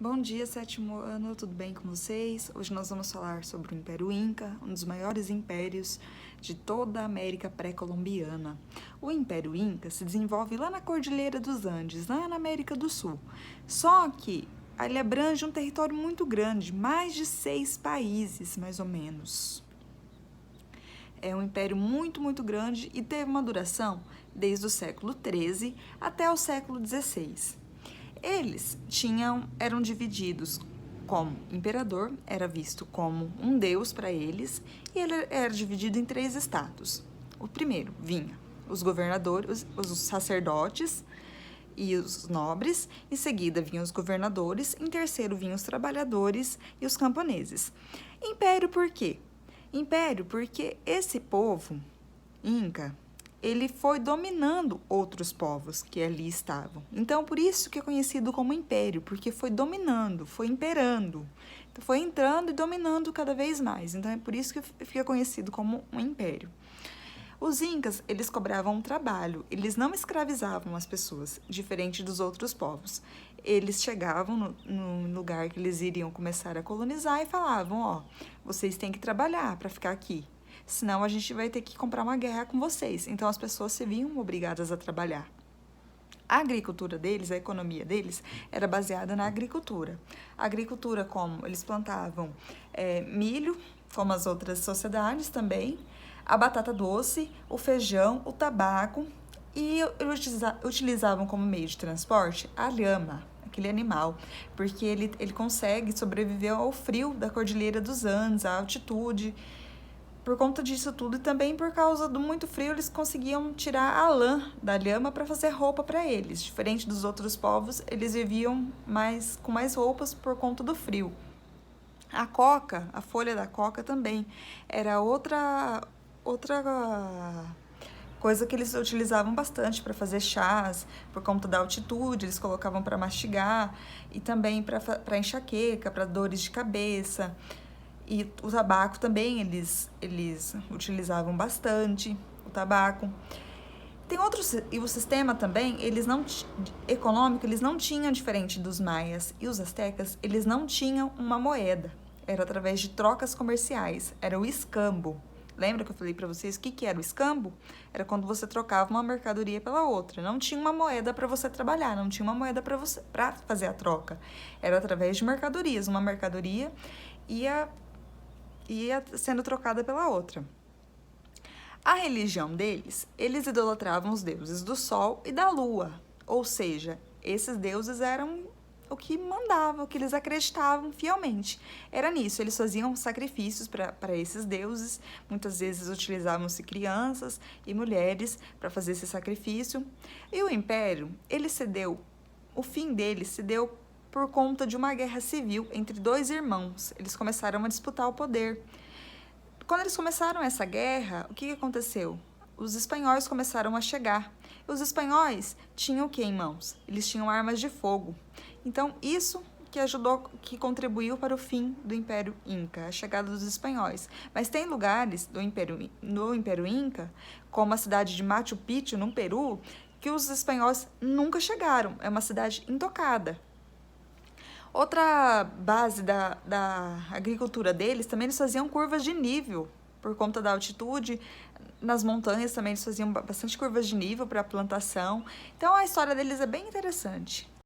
Bom dia, sétimo ano, tudo bem com vocês? Hoje nós vamos falar sobre o Império Inca, um dos maiores impérios de toda a América pré-colombiana. O Império Inca se desenvolve lá na Cordilheira dos Andes, lá na América do Sul. Só que ele abrange um território muito grande, mais de 6 países, mais ou menos. É um império muito grande e teve uma duração desde o século XIII até o século XVI. Eles eram divididos como imperador, era visto como um deus para eles, e ele era dividido em 3 estados. O primeiro vinha os governadores, os sacerdotes e os nobres, em seguida vinham os governadores, em terceiro vinham os trabalhadores e os camponeses. Império por quê? Império porque esse povo Inca, ele foi dominando outros povos que ali estavam. Então, por isso que é conhecido como império, porque foi dominando, foi imperando. Então, foi entrando e dominando cada vez mais. Então, é por isso que fica conhecido como um império. Os incas, eles cobravam um trabalho, eles não escravizavam as pessoas, diferente dos outros povos. Eles chegavam no lugar que eles iriam começar a colonizar e falavam, ó, vocês têm que trabalhar para ficar aqui. Senão a gente vai ter que comprar uma guerra com vocês. Então as pessoas se viam obrigadas a trabalhar. A agricultura deles, a economia deles, era baseada na agricultura. A agricultura como? Eles plantavam milho, como as outras sociedades também, a batata doce, o feijão, o tabaco e utilizavam como meio de transporte a lhama, aquele animal, porque ele consegue sobreviver ao frio da Cordilheira dos Andes, à altitude. Por conta disso tudo e também por causa do muito frio, eles conseguiam tirar a lã da lhama para fazer roupa para eles. Diferente dos outros povos, eles viviam com mais roupas por conta do frio. A coca, a folha da coca também, era outra coisa que eles utilizavam bastante para fazer chás, por conta da altitude, eles colocavam para mastigar e também para enxaqueca, para dores de cabeça. E o tabaco também, eles utilizavam bastante o tabaco. Tem outros, e o sistema também, econômico, eles não tinham, diferente dos maias e os astecas, eles não tinham uma moeda. Era através de trocas comerciais, era o escambo. Lembra que eu falei para vocês o que era o escambo? Era quando você trocava uma mercadoria pela outra. Não tinha uma moeda para você trabalhar, não tinha uma moeda para fazer a troca. Era através de mercadorias. Uma mercadoria ia sendo trocada pela outra. A religião deles, eles idolatravam os deuses do sol e da lua, ou seja, esses deuses eram o que mandavam, o que eles acreditavam fielmente. Era nisso, eles faziam sacrifícios para esses deuses, muitas vezes utilizavam-se crianças e mulheres para fazer esse sacrifício. E o império, o fim dele se deu por conta de uma guerra civil entre 2 irmãos. Eles começaram a disputar o poder. Quando eles começaram essa guerra, o que aconteceu? Os espanhóis começaram a chegar. Os espanhóis tinham o que em mãos? Eles tinham armas de fogo. Então, isso que contribuiu para o fim do Império Inca, a chegada dos espanhóis. Mas tem lugares no Império Inca, como a cidade de Machu Picchu, no Peru, que os espanhóis nunca chegaram. É uma cidade intocada. Outra base da agricultura deles, também eles faziam curvas de nível, por conta da altitude. Nas montanhas também eles faziam bastante curvas de nível para a plantação. Então a história deles é bem interessante.